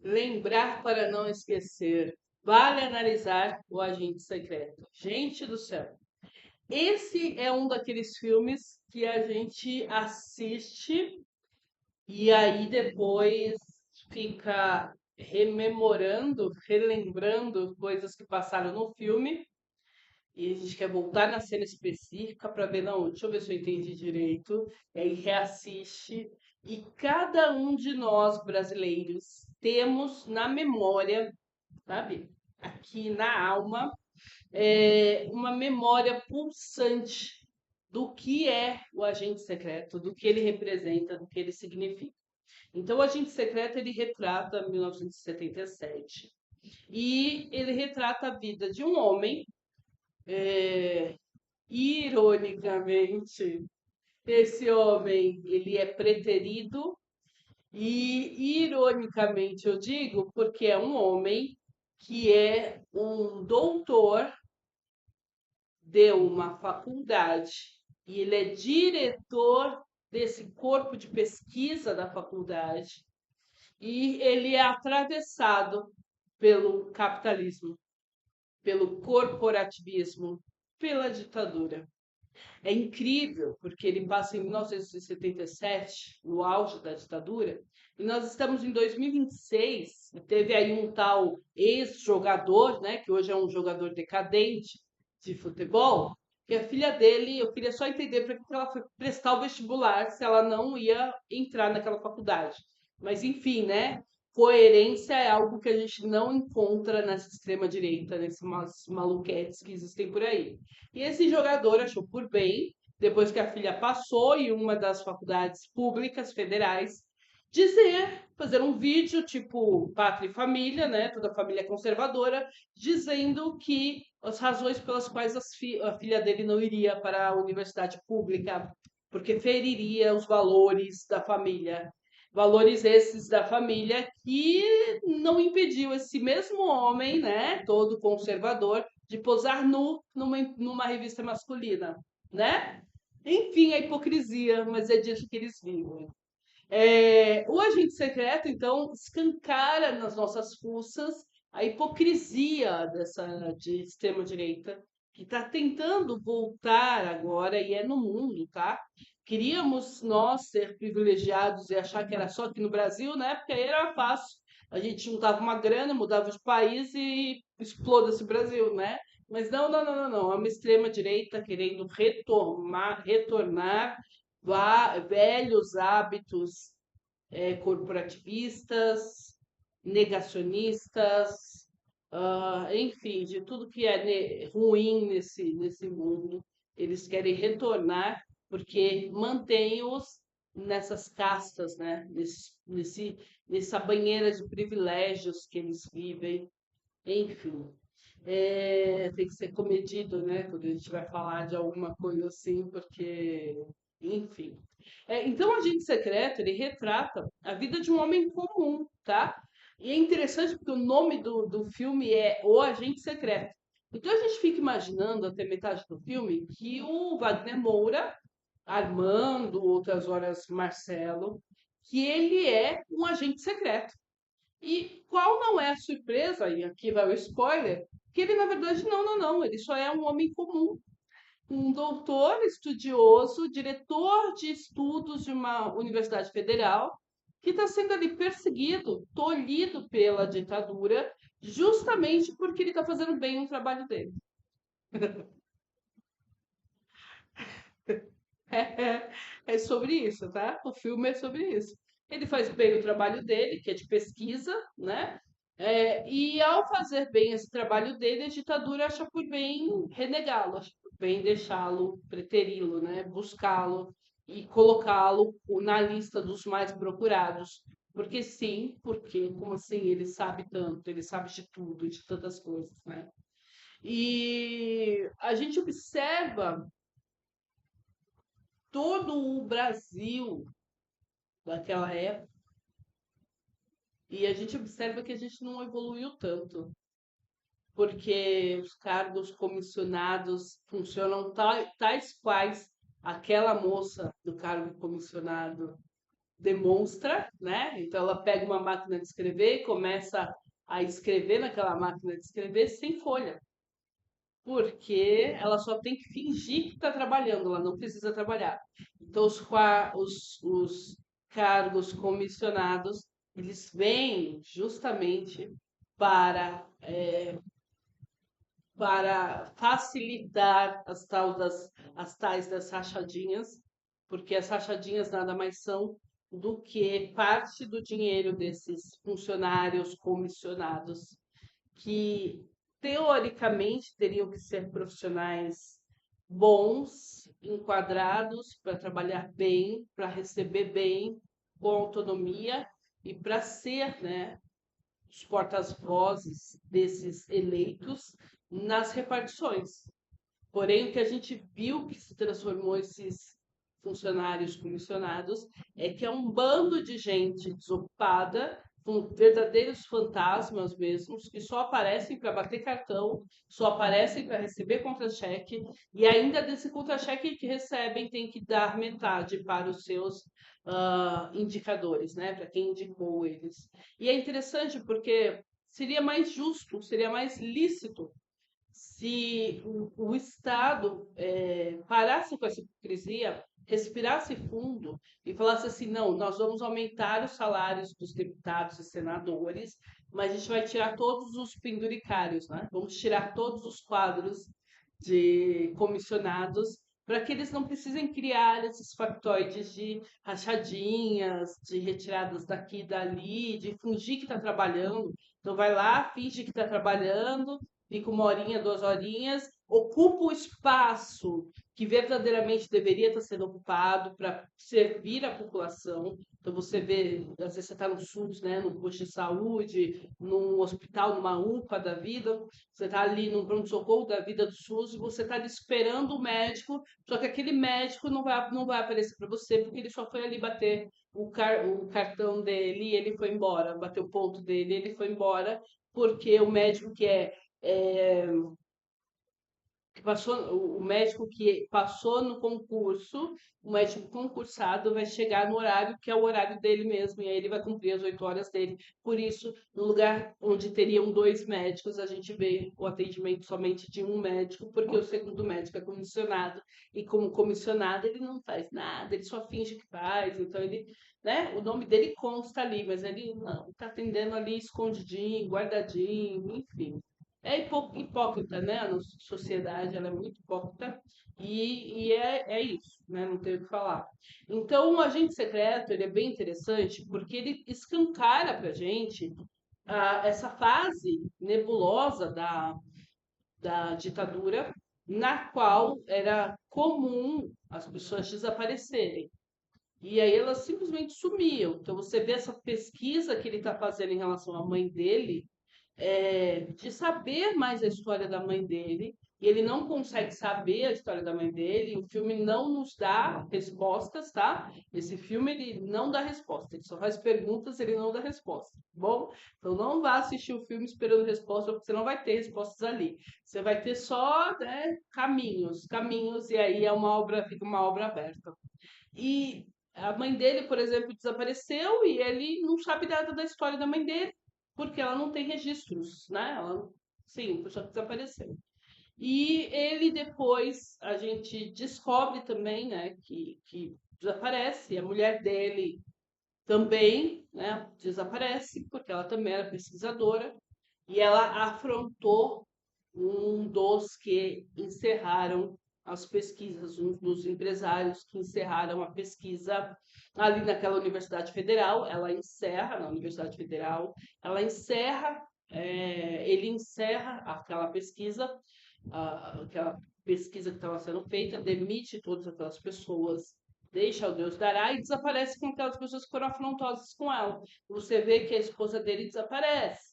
Lembrar para não esquecer. Vale analisar o agente secreto. Gente do céu. Esse é um daqueles filmes que a gente assiste e aí depois fica rememorando, relembrando coisas que passaram no filme e a gente quer voltar na cena específica para ver, não, deixa eu ver se eu entendi direito, e aí reassiste. E cada um de nós brasileiros temos na memória, sabe, aqui na alma, uma memória pulsante do que é o agente secreto, do que ele representa, do que ele significa. Então, o agente secreto ele retrata 1977 e ele retrata a vida de um homem. Ironicamente, esse homem ele é preterido e ironicamente eu digo porque é um homem que é um doutor de uma faculdade e ele é diretor desse corpo de pesquisa da faculdade e ele é atravessado pelo capitalismo, pelo corporativismo, pela ditadura. É incrível, porque ele passa em 1977, no auge da ditadura, e nós estamos em 2026, e teve aí um tal ex-jogador, né, que hoje é um jogador decadente de futebol, que a filha dele, eu queria só entender para que ela foi prestar o vestibular se ela não ia entrar naquela faculdade. Mas enfim, né? Coerência é algo que a gente não encontra nessa extrema-direita, nesses maluquetes que existem por aí. E esse jogador achou por bem, depois que a filha passou em uma das faculdades públicas federais, fazer um vídeo tipo Pátria e Família, né? Toda a família conservadora, dizendo que as razões pelas quais a filha dele não iria para a universidade pública, porque feriria os valores da família. Valores esses da família que não impediu esse mesmo homem, né, todo conservador, de posar nu numa revista masculina, né? Enfim, a hipocrisia, mas é disso que eles vivem. O agente secreto, então, escancara nas nossas fuças a hipocrisia dessa de extrema-direita, que está tentando voltar agora, e é no mundo, tá? Queríamos nós ser privilegiados e achar que era só aqui no Brasil, né? Porque aí era fácil. A gente juntava uma grana, mudava de país e exploda-se o Brasil, né? Mas não, não, não, não, não. É uma extrema-direita querendo retornar velhos hábitos corporativistas, negacionistas, enfim, de tudo que é ruim nesse mundo. Eles querem retornar porque mantém-os nessas castas, né? Nessa banheira de privilégios que eles vivem. Enfim, tem que ser comedido, né? Quando a gente vai falar de alguma coisa assim, porque, enfim. Então, o Agente Secreto, ele retrata a vida de um homem comum, tá? E é interessante porque o nome do filme é O Agente Secreto. Então, a gente fica imaginando, até metade do filme, que o Wagner Moura, Armando, outras horas Marcelo, que ele é um agente secreto. E qual não é a surpresa, e aqui vai o spoiler, que ele na verdade não, não, não, ele só é um homem comum, um doutor estudioso, diretor de estudos de uma universidade federal, que está sendo ali perseguido, tolhido pela ditadura, justamente porque ele está fazendo bem o trabalho dele. É sobre isso, tá? O filme é sobre isso. Ele faz bem o trabalho dele, que é de pesquisa, né? E ao fazer bem esse trabalho dele, a ditadura acha por bem renegá-lo, acha por bem deixá-lo, preteri-lo, né? Buscá-lo e colocá-lo na lista dos mais procurados. Porque sim, porque como assim ele sabe tanto, ele sabe de tudo, de tantas coisas, né? E a gente observa todo o Brasil daquela época e a gente observa que a gente não evoluiu tanto, porque os cargos comissionados funcionam tais quais aquela moça do cargo comissionado. demonstra, né? Então ela pega uma máquina de escrever e começa a escrever naquela máquina de escrever sem folha, porque ela só tem que fingir que está trabalhando, ela não precisa trabalhar. Então os cargos comissionados, eles vêm justamente para para facilitar as tais das rachadinhas, porque as rachadinhas nada mais são do que parte do dinheiro desses funcionários comissionados, que teoricamente teriam que ser profissionais bons, enquadrados para trabalhar bem, para receber bem, com autonomia e para ser, né, os porta-vozes desses eleitos nas repartições. Porém, o que a gente viu que se transformou esses funcionários comissionados é que é um bando de gente desocupada, com verdadeiros fantasmas mesmos, que só aparecem para bater cartão, só aparecem para receber contra-cheque, e ainda desse contra-cheque que recebem tem que dar metade para os seus indicadores, né? Para quem indicou eles. E é interessante porque seria mais justo, seria mais lícito se o Estado parasse com essa hipocrisia, respirasse fundo e falasse assim: não, nós vamos aumentar os salários dos deputados e senadores, mas a gente vai tirar todos os penduricários, né? Vamos tirar todos os quadros de comissionados para que eles não precisem criar esses factoides de rachadinhas, de retiradas daqui e dali, de fingir que está trabalhando. Então vai lá, finge que está trabalhando, fica uma horinha, 2 horinhas, ocupa o espaço que verdadeiramente deveria estar sendo ocupado para servir a população. Então você vê, às vezes você está no SUS, né, no posto de saúde, num hospital, numa UPA da vida, você está ali no pronto-socorro da vida do SUS e você está ali esperando o médico, só que aquele médico não vai aparecer para você porque ele só foi ali bater o cartão dele e ele foi embora, bateu o ponto dele e ele foi embora, porque o médico é, que passou, o médico que passou no concurso, o médico concursado vai chegar no horário que é o horário dele mesmo, e aí ele vai cumprir as 8 horas dele. Por isso, no lugar onde teriam 2 médicos, a gente vê o atendimento somente de um médico, porque o segundo médico é comissionado, e como comissionado ele não faz nada, ele só finge que faz, então ele, né, o nome dele consta ali, mas ele não está atendendo ali escondidinho, guardadinho, enfim. É hipócrita, né? A nossa sociedade ela é muito hipócrita e é isso, né? Não tem o que falar. Então, o agente secreto ele é bem interessante porque ele escancara para gente essa fase nebulosa da ditadura, na qual era comum as pessoas desaparecerem. E aí elas simplesmente sumiam. Então, você vê essa pesquisa que ele está fazendo em relação à mãe dele, de saber mais a história da mãe dele, e ele não consegue saber a história da mãe dele, o filme não nos dá respostas, tá? Esse filme ele não dá resposta, ele só faz perguntas, ele não dá resposta, tá bom? Então não vá assistir o filme esperando resposta, porque você não vai ter respostas ali. Você vai ter só, né, caminhos, caminhos, e aí fica uma obra aberta. E a mãe dele, por exemplo, desapareceu e ele não sabe nada da história da mãe dele, porque ela não tem registros, né? Sim, a pessoa que desapareceu. E ele depois, a gente descobre também, né, que desaparece. A mulher dele também, né, desaparece, porque ela também era pesquisadora. E ela afrontou um dos que encerraram as pesquisas, um dos empresários que encerraram a pesquisa ali naquela Universidade Federal. Ela encerra na Universidade Federal, ele encerra aquela pesquisa que estava sendo feita, demite todas aquelas pessoas, deixa o Deus dará e desaparece com aquelas pessoas que foram afrontosas com ela. Você vê que a esposa dele desaparece.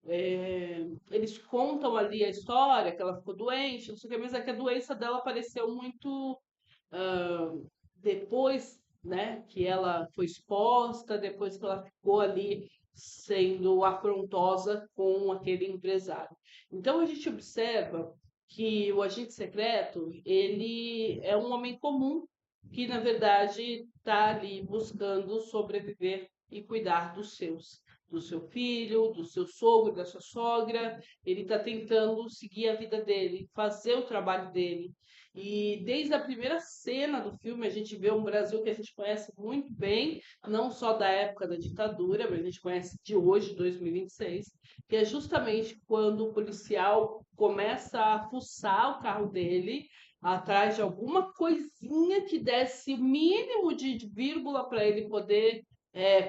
Eles contam ali a história, que ela ficou doente, não sei o que, mas é que a doença dela apareceu muito ah, depois, né, que ela foi exposta, depois que ela ficou ali sendo afrontosa com aquele empresário. Então a gente observa que o agente secreto, ele é um homem comum, que na verdade está ali buscando sobreviver e cuidar dos seus, do seu filho, do seu sogro, da sua sogra. Ele está tentando seguir a vida dele, fazer o trabalho dele. E desde a primeira cena do filme a gente vê um Brasil que a gente conhece muito bem, não só da época da ditadura, mas a gente conhece de hoje, 2026, que é justamente quando o policial começa a fuçar o carro dele atrás de alguma coisinha que desse o mínimo de vírgula para ele poder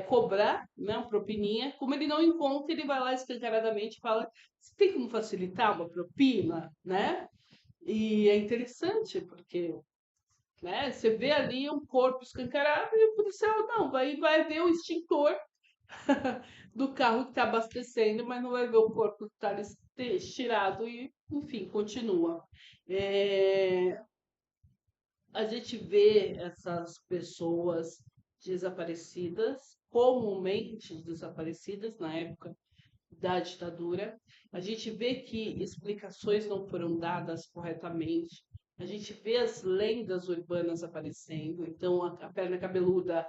cobrar, né, uma propininha. Como ele não encontra, ele vai lá escancaradamente e fala: você tem como facilitar uma propina, né? E é interessante porque, né, você vê ali um corpo escancarado e o policial não, vai ver o extintor do carro que está abastecendo, mas não vai ver o corpo que está estirado e, enfim, continua. É, a gente vê essas pessoas desaparecidas, comumente desaparecidas na época da ditadura. A gente vê que explicações não foram dadas corretamente. A gente vê as lendas urbanas aparecendo. Então, a perna cabeluda,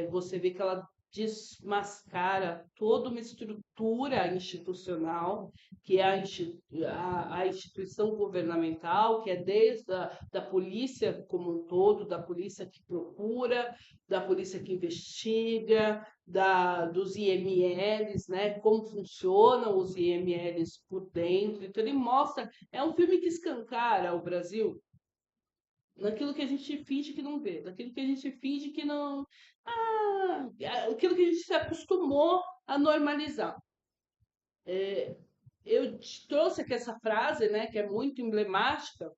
você vê que ela desmascara toda uma estrutura institucional, que é a instituição governamental, que é desde da polícia como um todo, da polícia que procura, da polícia que investiga, dos IMLs, né? Como funcionam os IMLs por dentro. Então ele mostra, é um filme que escancara o Brasil naquilo que a gente finge que não vê, naquilo que a gente finge que não. Ah, aquilo que a gente se acostumou a normalizar. Eu trouxe aqui essa frase, né, que é muito emblemática.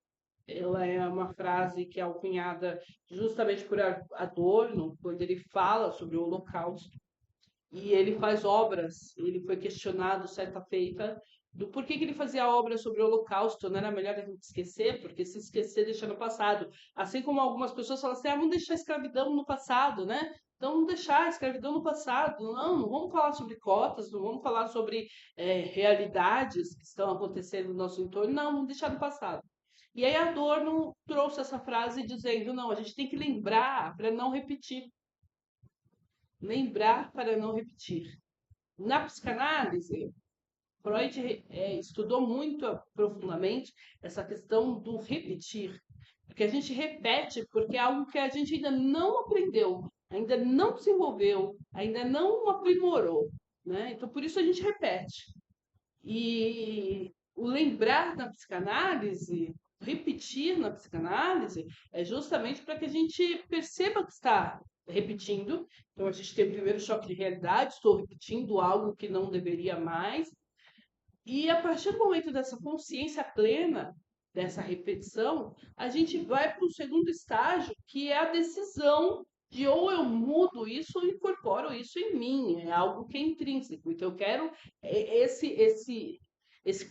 Ela é uma frase que é alcunhada justamente por Adorno, quando ele fala sobre o Holocausto. E ele faz obras. Ele foi questionado certa feita do porquê que ele fazia obras sobre o Holocausto. Não era melhor a gente esquecer, porque se esquecer deixa no passado. Assim como algumas pessoas falam assim, vamos deixar a escravidão no passado, né? Então, vamos deixar a escravidão no passado. Não, não vamos falar sobre cotas, não vamos falar sobre realidades que estão acontecendo no nosso entorno. Não, vamos deixar no passado. E aí Adorno trouxe essa frase dizendo, não, a gente tem que lembrar para não repetir. Lembrar para não repetir. Na psicanálise, Freud estudou muito profundamente essa questão do repetir, porque a gente repete porque é algo que a gente ainda não aprendeu, ainda não desenvolveu, ainda não aprimorou, né? Então por isso a gente repete. E o lembrar na psicanálise, repetir na psicanálise, é justamente para que a gente perceba que está repetindo. Então a gente tem o primeiro choque de realidade, estou repetindo algo que não deveria mais. E a partir do momento dessa consciência plena, dessa repetição, a gente vai para o segundo estágio, que é a decisão de ou eu mudo isso ou incorporo isso em mim, é algo que é intrínseco. Então eu quero esse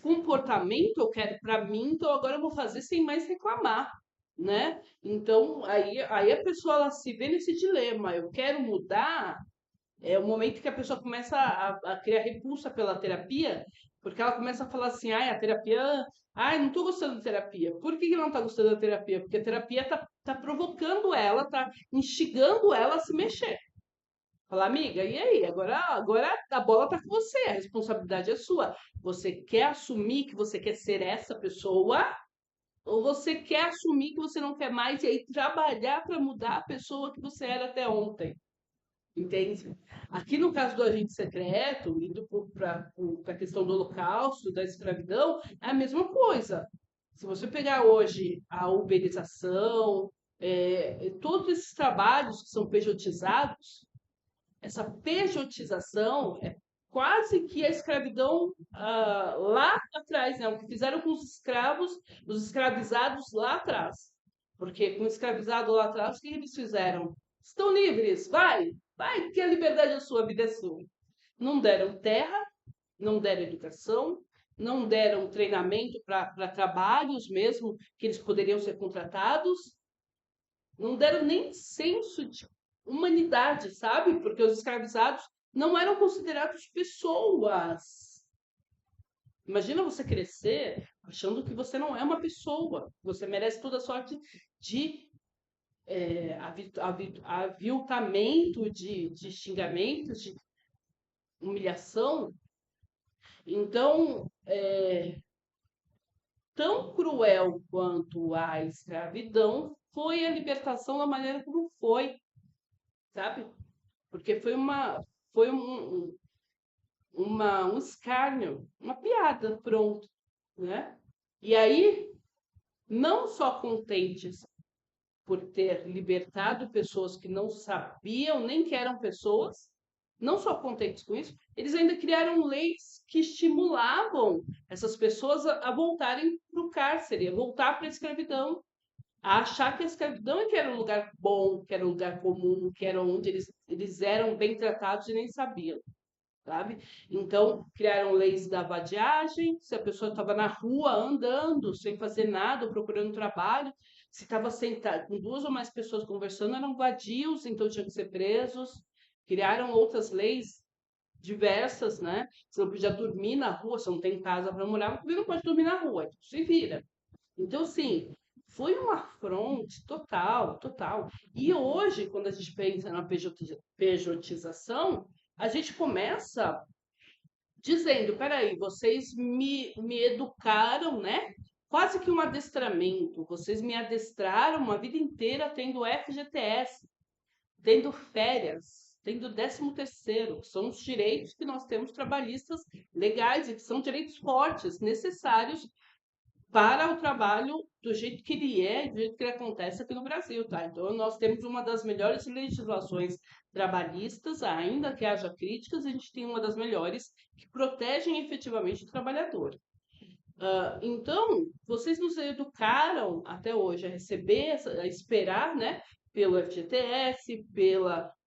comportamento eu quero para mim, então agora eu vou fazer sem mais reclamar, né? Então aí a pessoa ela se vê nesse dilema, eu quero mudar, é o momento que a pessoa começa a criar repulsa pela terapia, porque ela começa a falar assim, ai, a terapia, ai, não tô gostando da terapia. Por que não tá gostando da terapia? Porque a terapia tá provocando ela, tá instigando ela a se mexer. Falar, amiga, e aí? Agora a bola tá com você, a responsabilidade é sua. Você quer assumir que você quer ser essa pessoa? Ou você quer assumir que você não quer mais e aí trabalhar para mudar a pessoa que você era até ontem? Entende? Aqui no caso do agente secreto, indo para a questão do holocausto, da escravidão, é a mesma coisa. Se você pegar hoje a uberização, todos esses trabalhos que são pejotizados, essa pejotização é quase que a escravidão lá atrás, né? O que fizeram com os escravos, os escravizados lá atrás. Porque com o escravizado lá atrás, o que eles fizeram? Estão livres, vai, que a liberdade é sua, a vida é sua. Não deram terra, não deram educação, não deram treinamento para trabalhos mesmo que eles poderiam ser contratados, não deram nem senso de humanidade, sabe? Porque os escravizados não eram considerados pessoas. Imagina você crescer achando que você não é uma pessoa, você merece toda sorte de aviltamento de xingamentos, de humilhação. Então, tão cruel quanto a escravidão foi a libertação da maneira como foi, sabe? Porque foi um escárnio, uma piada, pronto, né? E aí, não só contentes por ter libertado pessoas que não sabiam nem que eram pessoas, não só contentes com isso, eles ainda criaram leis que estimulavam essas pessoas a voltarem para o cárcere, a voltar para a escravidão, a achar que a escravidão é que era um lugar bom, que era um lugar comum, que era onde eles eram bem tratados e nem sabiam, sabe? Então, criaram leis da vadiagem, se a pessoa estava na rua andando, sem fazer nada, procurando trabalho, se estava sentado com duas ou mais pessoas conversando, eram vadios, então tinham que ser presos. Criaram outras leis diversas, né? Você não podia dormir na rua, você não tem casa para morar, você não pode dormir na rua, então se vira. Então, assim, foi um afronte total, total. E hoje, quando a gente pensa na pejotização, a gente começa dizendo, peraí, vocês me educaram, né? Quase que um adestramento. Vocês me adestraram uma vida inteira tendo FGTS, tendo férias, tendo 13º, que são os direitos que nós temos trabalhistas legais e que são direitos fortes, necessários para o trabalho do jeito que ele é, do jeito que ele acontece aqui no Brasil, tá? Então, nós temos uma das melhores legislações trabalhistas, ainda que haja críticas, a gente tem uma das melhores que protegem efetivamente o trabalhador. Então, vocês nos educaram até hoje a receber, a esperar, né, pelo FGTS,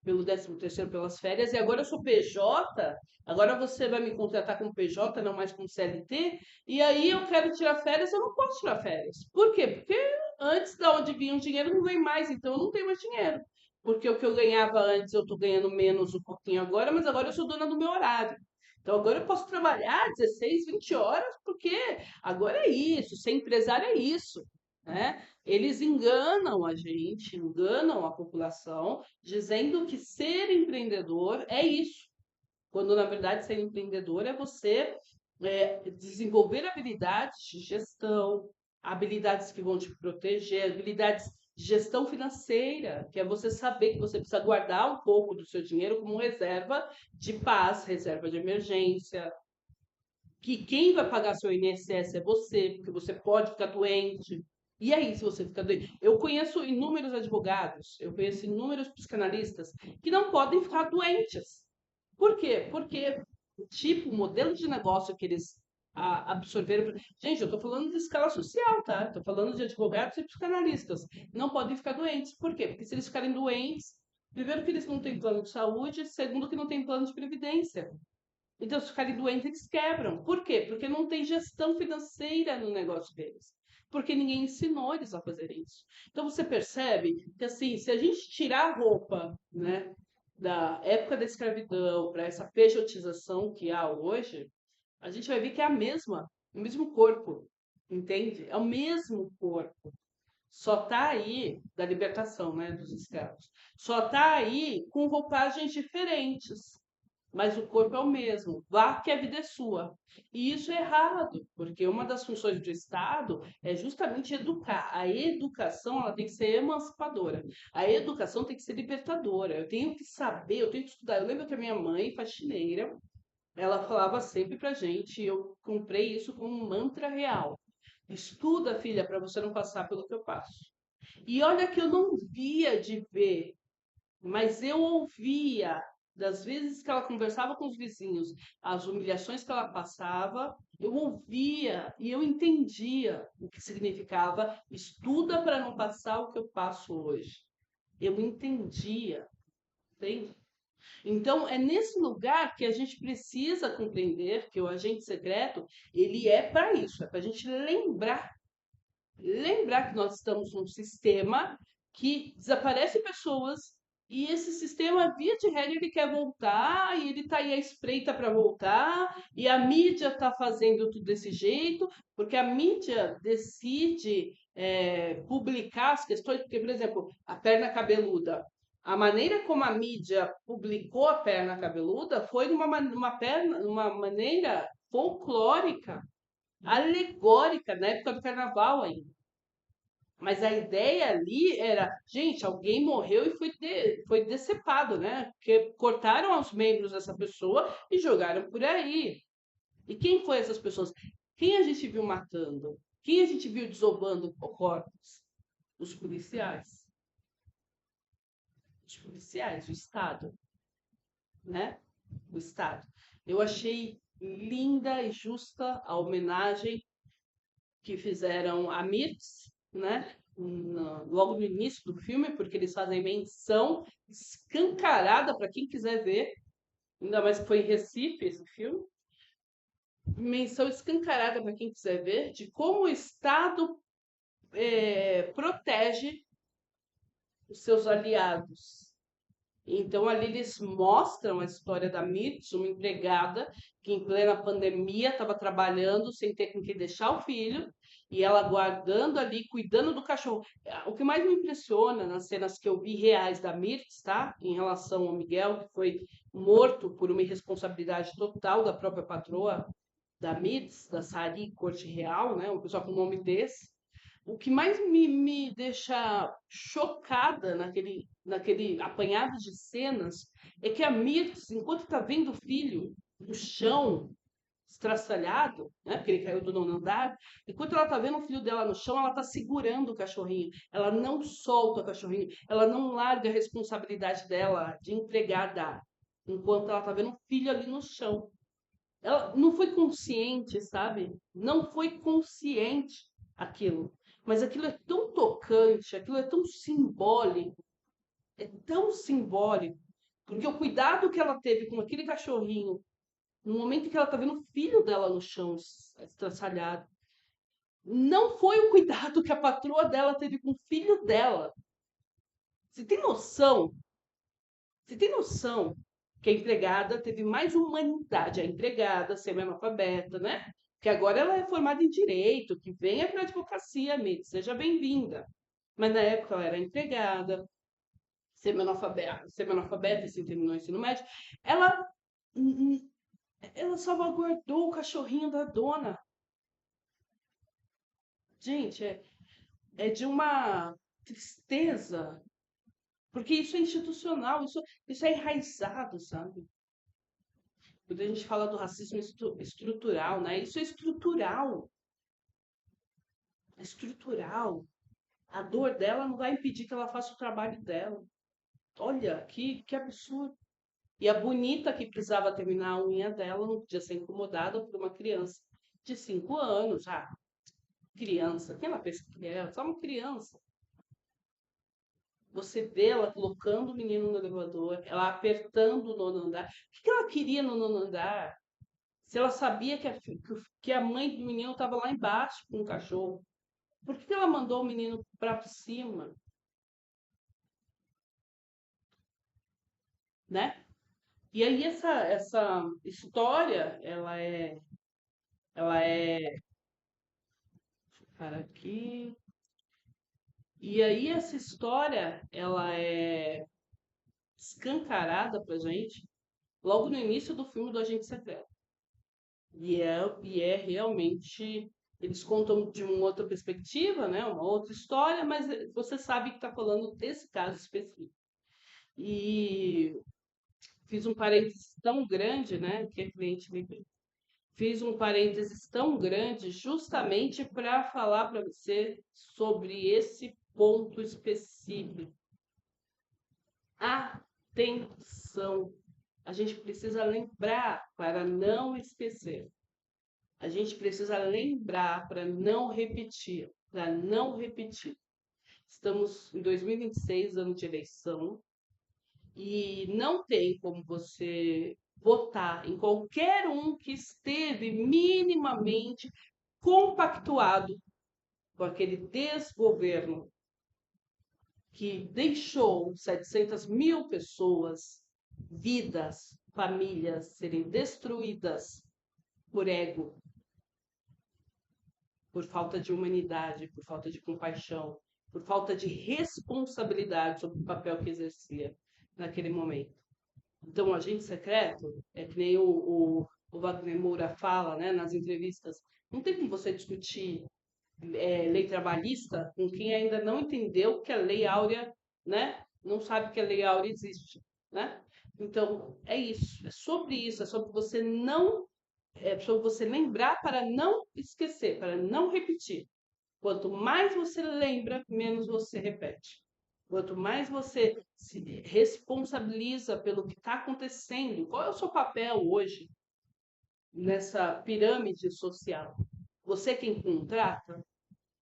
pelo 13º, pelas férias, e agora eu sou PJ, agora você vai me contratar como PJ, não mais como CLT, e aí eu quero tirar férias, eu não posso tirar férias. Por quê? Porque antes da onde vinha o dinheiro não vem mais, então eu não tenho mais dinheiro. Porque o que eu ganhava antes eu estou ganhando menos um pouquinho agora, mas agora eu sou dona do meu horário. Então agora eu posso trabalhar 16, 20 horas, porque agora é isso, ser empresário é isso, né? Eles enganam a gente, enganam a população, dizendo que ser empreendedor é isso, quando na verdade ser empreendedor é você desenvolver habilidades de gestão, habilidades que vão te proteger, habilidades de gestão financeira, que é você saber que você precisa guardar um pouco do seu dinheiro como reserva de paz, reserva de emergência, que quem vai pagar seu INSS é você, porque você pode ficar doente. E aí, se você ficar doente? Eu conheço inúmeros advogados, eu conheço inúmeros psicanalistas que não podem ficar doentes. Por quê? Porque o modelo de negócio que eles absorveram. Gente, eu estou falando de escala social, tá? Estou falando de advogados e psicanalistas. Não podem ficar doentes. Por quê? Porque se eles ficarem doentes, primeiro que eles não têm plano de saúde, segundo que não têm plano de previdência. Então, se ficarem doentes, eles quebram. Por quê? Porque não tem gestão financeira no negócio deles. Porque ninguém ensinou eles a fazer isso. Então, você percebe que, assim, se a gente tirar a roupa, né, da época da escravidão para essa pejotização que há hoje, a gente vai ver que é a mesma, o mesmo corpo, entende? É o mesmo corpo. Só tá aí da libertação, né, dos escravos. Só tá aí com roupagens diferentes, mas o corpo é o mesmo. Vá que a vida é sua. E isso é errado, porque uma das funções do Estado é justamente educar. A educação ela tem que ser emancipadora. A educação tem que ser libertadora. Eu tenho que saber, eu tenho que estudar. Eu lembro que a minha mãe, faxineira, ela falava sempre pra gente, e eu comprei isso como um mantra real. Estuda, filha, para você não passar pelo que eu passo. E olha que eu não via de ver, mas eu ouvia das vezes que ela conversava com os vizinhos, as humilhações que ela passava, eu ouvia e eu entendia o que significava estuda para não passar o que eu passo hoje. Eu entendia, entende? Então, é nesse lugar que a gente precisa compreender que o agente secreto, ele é para isso, é para a gente lembrar que nós estamos num sistema que desaparece pessoas E esse sistema, via de regra, ele quer voltar, e ele está aí à espreita para voltar, e a mídia está fazendo tudo desse jeito, porque a mídia decide publicar as questões, porque, por exemplo, a perna cabeluda. A maneira como a mídia publicou a perna cabeluda foi uma maneira folclórica, alegórica, na época do carnaval ainda. Mas a ideia ali era, gente, alguém morreu e foi decepado, né? Porque cortaram os membros dessa pessoa e jogaram por aí. E quem foi essas pessoas? Quem a gente viu matando? Quem a gente viu desovando corpos? Os policiais. Os policiais, o Estado, né? O Estado. Eu achei linda e justa a homenagem que fizeram a Mirtz, né? Logo no início do filme, porque eles fazem menção escancarada para quem quiser ver, ainda mais que foi em Recife esse filme, menção escancarada para quem quiser ver de como o Estado protege os seus aliados. Então, ali eles mostram a história da Mirtz, uma empregada que, em plena pandemia, estava trabalhando sem ter com que deixar o filho, e ela guardando ali, cuidando do cachorro. O que mais me impressiona nas cenas que eu vi reais da Mirtz, tá? Em relação ao Miguel, que foi morto por uma irresponsabilidade total da própria patroa da Mirtz, da Sari Corte Real, né? Uma pessoa com um nome desse. O que mais me deixa chocada naquele apanhado de cenas é que a Mirtz, enquanto está vendo o filho no chão, estraçalhado, né, porque ele caiu do nono andar, enquanto ela está vendo o filho dela no chão, ela está segurando o cachorrinho. Ela não solta o cachorrinho, ela não larga a responsabilidade dela de empregada, enquanto ela está vendo o filho ali no chão. Ela não foi consciente, sabe? Não foi consciente aquilo. Mas aquilo é tão tocante, aquilo é tão simbólico, porque o cuidado que ela teve com aquele cachorrinho, no momento em que ela tá vendo o filho dela no chão, estraçalhado, não foi o cuidado que a patroa dela teve com o filho dela. Você tem noção? Você tem noção que a empregada teve mais humanidade, a empregada semi-analfabeta, né? Que agora ela é formada em direito, que venha para a advocacia, Mid, seja bem-vinda. Mas na época ela era empregada, semi-analfabeta, assim, terminou o ensino médio. Ela, ela salvaguardou o cachorrinho da dona. Gente, é de uma tristeza, porque isso é institucional, isso é enraizado, sabe? Quando a gente fala do racismo estrutural, né? Isso é estrutural. É estrutural. A dor dela não vai impedir que ela faça o trabalho dela. Olha, que absurdo. E a bonita que precisava terminar a unha dela não podia ser incomodada por uma criança de 5 anos. Ah, criança. Quem ela pensa que é? Só uma criança. Você vê ela colocando o menino no elevador, ela apertando o nono andar. O que ela queria no nono andar? Se ela sabia que a mãe do menino estava lá embaixo com o cachorro, por que ela mandou o menino para cima, né? E aí essa história, ela é, cara, aqui. E aí essa história, ela é escancarada pra gente logo no início do filme do Agente Secreto. E é realmente. Eles contam de uma outra perspectiva, né? Uma outra história, mas você sabe que está falando desse caso específico. E fiz um parênteses tão grande, né? Que a cliente me pediu. Fiz um parênteses tão grande justamente para falar para você sobre esse ponto específico. Atenção! A gente precisa lembrar para não esquecer. A gente precisa lembrar para não repetir, para não repetir. Estamos em 2026, ano de eleição, e não tem como você votar em qualquer um que esteve minimamente compactuado com aquele desgoverno que deixou 700 mil pessoas, vidas, famílias serem destruídas por ego, por falta de humanidade, por falta de compaixão, por falta de responsabilidade sobre o papel que exercia naquele momento. Então, o agente secreto, é que nem o Wagner Moura fala, né, nas entrevistas, não tem como você discutir lei trabalhista com quem ainda não entendeu que a lei áurea, né, não sabe que a lei áurea existe, né? Então, é isso, é sobre você não, sobre você lembrar para não esquecer, para não repetir. Quanto mais você lembra, menos você repete. Quanto mais você se responsabiliza pelo que está acontecendo, qual é o seu papel hoje nessa pirâmide social? Você quem contrata?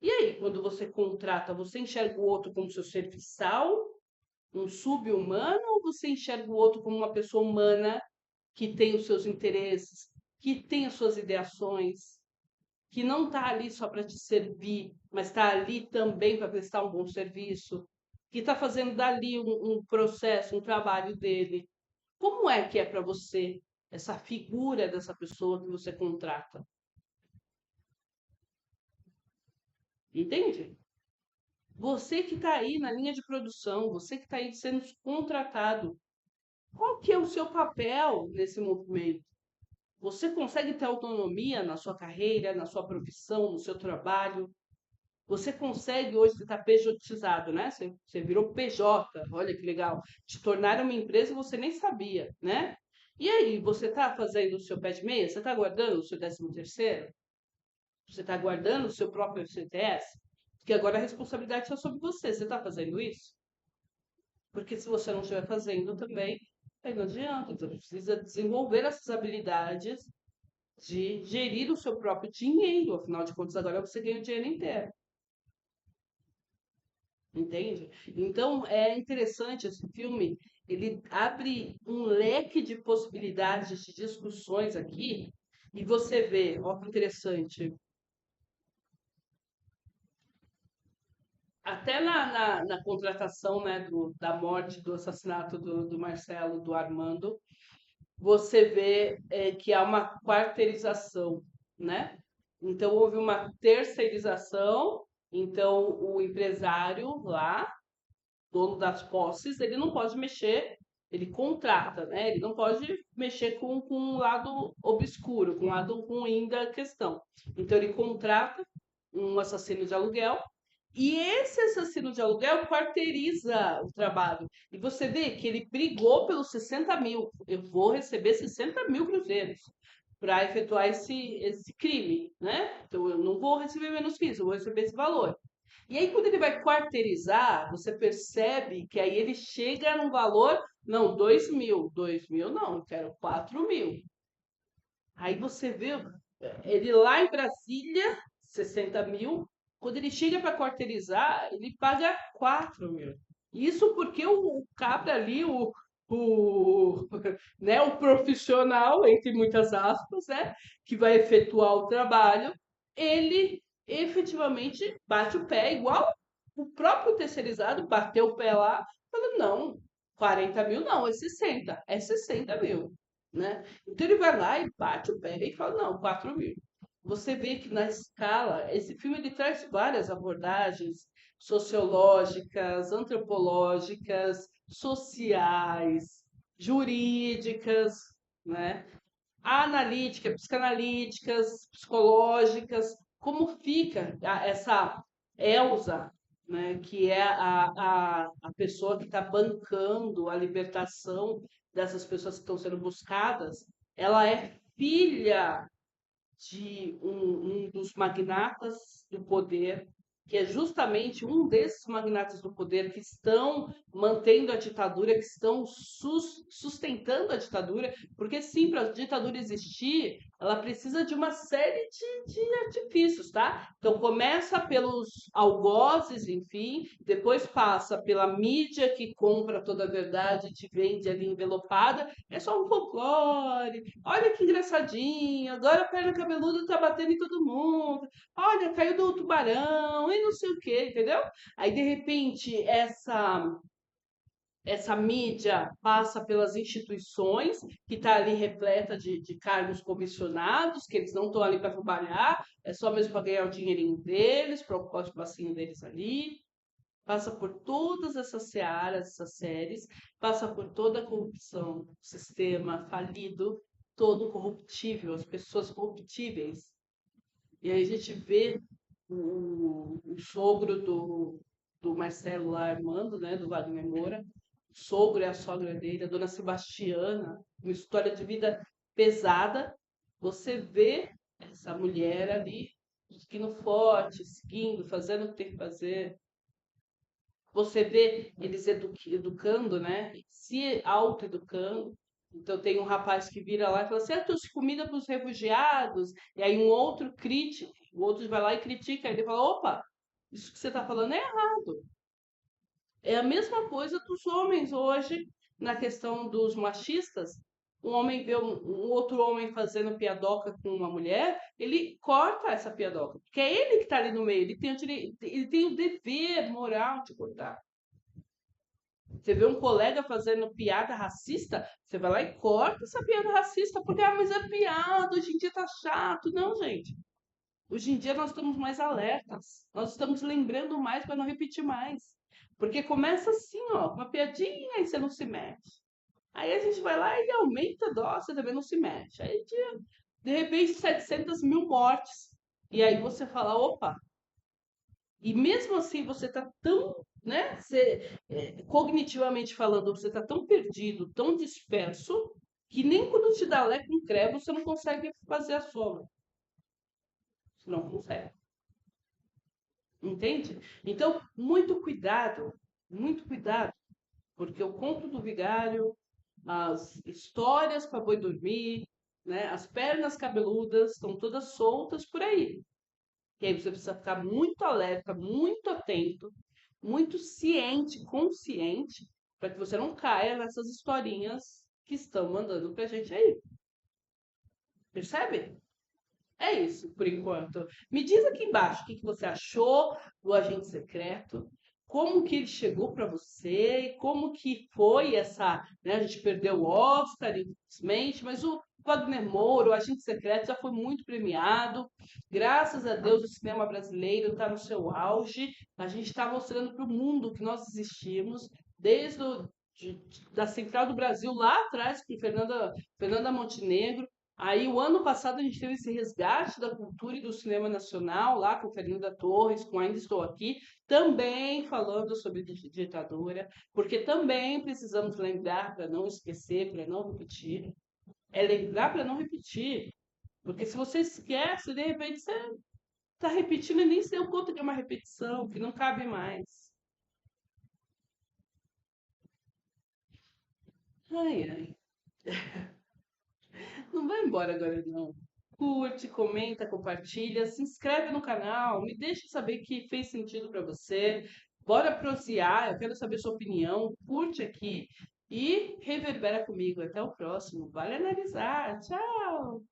E aí, quando você contrata, você enxerga o outro como seu serviçal, um sub-humano, ou você enxerga o outro como uma pessoa humana que tem os seus interesses, que tem as suas ideações, que não está ali só para te servir, mas está ali também para prestar um bom serviço, que está fazendo dali um processo, um trabalho dele? Como é que é para você essa figura dessa pessoa que você contrata? Entende? Você que está aí na linha de produção, você que está aí sendo contratado, qual que é o seu papel nesse movimento? Você consegue ter autonomia na sua carreira, na sua profissão, no seu trabalho? Você consegue hoje, você está pejotizado, né? Você virou PJ, olha que legal. Te tornaram uma empresa e você nem sabia, né? E aí, você está fazendo o seu pé de meia? Você está guardando o seu 13º? Você está guardando o seu próprio FGTS? Porque agora a responsabilidade está sobre você. Você está fazendo isso? Porque se você não estiver fazendo também, aí não adianta. Então, você precisa desenvolver essas habilidades de gerir o seu próprio dinheiro. Afinal de contas, agora você ganha o dinheiro inteiro. Entende? Então, é interessante esse filme. Ele abre um leque de possibilidades de discussões aqui. E você vê, ó que interessante, até na contratação, né, da morte, do assassinato do Marcelo, do Armando, você vê que há uma quarteirização, né? Então, houve uma terceirização, então o empresário lá, dono das posses, ele não pode mexer, ele contrata, né? Ele não pode mexer com um lado obscuro, com um lado ruim da questão. Então, ele contrata um assassino de aluguel e esse assassino de aluguel quarteiriza o trabalho. E você vê que ele brigou pelos 60 mil. Eu vou receber 60 mil cruzeiros para efetuar esse crime, né? Então eu não vou receber menos que isso, eu vou receber esse valor. E aí, quando ele vai quarteirizar, você percebe que aí ele chega num valor, não, 2 mil. 2 mil não, eu quero 4 mil. Aí você vê ele lá em Brasília, 60 mil. Quando ele chega para quarteirizar, ele paga 4 mil. Isso porque o cabra ali, o, né, o profissional, entre muitas aspas, né, que vai efetuar o trabalho, ele efetivamente bate o pé, igual o próprio terceirizado bateu o pé lá, falando, não, 40 mil não, é 60 mil, né? Então ele vai lá e bate o pé e fala, não, 4 mil. Você vê que na escala, esse filme ele traz várias abordagens sociológicas, antropológicas, sociais, jurídicas, né? Analíticas, psicanalíticas, psicológicas, como fica essa Elsa, né, que é a pessoa que está bancando a libertação dessas pessoas que estão sendo buscadas, ela é filha de um dos magnatas do poder, que é justamente um desses magnatas do poder que estão mantendo a ditadura, que estão sustentando a ditadura, porque sim, para a ditadura existir, ela precisa de uma série de artifícios, tá? Então começa pelos algozes, enfim, depois passa pela mídia que compra toda a verdade e te vende ali envelopada. É só um folclore. Olha que engraçadinho. Agora a perna cabeluda tá batendo em todo mundo. Olha, caiu do tubarão e não sei o quê, entendeu? Aí de repente essa mídia passa pelas instituições, que está ali repleta de cargos comissionados, que eles não estão ali para trabalhar, é só mesmo para ganhar o dinheirinho deles, para o pote bacinho deles ali. Passa por todas essas searas, essas séries, passa por toda a corrupção, o sistema falido, todo corruptível, as pessoas corruptíveis. E aí a gente vê o sogro do Marcelo lá, Armando, né, do Wagner Moura, o sogro e a sogra dele, a dona Sebastiana, uma história de vida pesada. Você vê essa mulher ali, seguindo forte, seguindo, fazendo o que tem que fazer. Você vê eles educando, né? Se autoeducando. Então tem um rapaz que vira lá e fala assim, eu trouxe comida para os refugiados. E aí um outro crítico, o outro vai lá e critica. Aí ele fala, opa, isso que você está falando é errado. É a mesma coisa dos homens hoje, na questão dos machistas. Um homem vê um outro homem fazendo piadoca com uma mulher, ele corta essa piadoca, porque é ele que está ali no meio, ele tem ele tem o dever moral de cortar. Você vê um colega fazendo piada racista, você vai lá e corta essa piada racista, porque, mas é piada, hoje em dia tá chato. Não, gente. Hoje em dia nós estamos mais alertas. Nós estamos lembrando mais para não repetir mais. Porque começa assim, ó, com uma piadinha e você não se mete. Aí a gente vai lá e aumenta a dose, você também não se mete. Aí, de repente, 700 mil mortes. E aí você fala, opa, e mesmo assim você está tão, né, cognitivamente falando, você está tão perdido, tão disperso, que nem quando te dá lé com cravo você não consegue fazer a soma. Você não consegue. Entende? Então, muito cuidado, porque o conto do vigário, as histórias para boi dormir, né, as pernas cabeludas estão todas soltas por aí. E aí você precisa ficar muito alerta, muito atento, muito ciente, consciente, para que você não caia nessas historinhas que estão mandando pra gente aí. Percebe? É isso, por enquanto. Me diz aqui embaixo o que você achou do agente secreto, como que ele chegou para você, como que foi essa, né, a gente perdeu o Oscar, infelizmente, mas o Wagner Moura, o agente secreto, já foi muito premiado. Graças a Deus, o cinema brasileiro está no seu auge. A gente está mostrando para o mundo que nós existimos, desde da Central do Brasil lá atrás, com Fernanda Montenegro. Aí, o ano passado, a gente teve esse resgate da cultura e do cinema nacional, lá com Fernanda Torres, com Ainda Estou Aqui, também falando sobre ditadura, porque também precisamos lembrar para não esquecer, para não repetir. É lembrar para não repetir. Porque se você esquece, de repente você está repetindo e nem se deu conta que é uma repetição, que não cabe mais. Ai, ai. Não vai embora agora, não. Curte, comenta, compartilha, se inscreve no canal, me deixa saber que fez sentido para você. Bora prosear, eu quero saber sua opinião. Curte aqui e reverbera comigo. Até o próximo. Vale analisar. Tchau!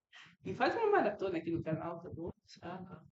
E faz uma maratona aqui no canal, tá bom? Tchau.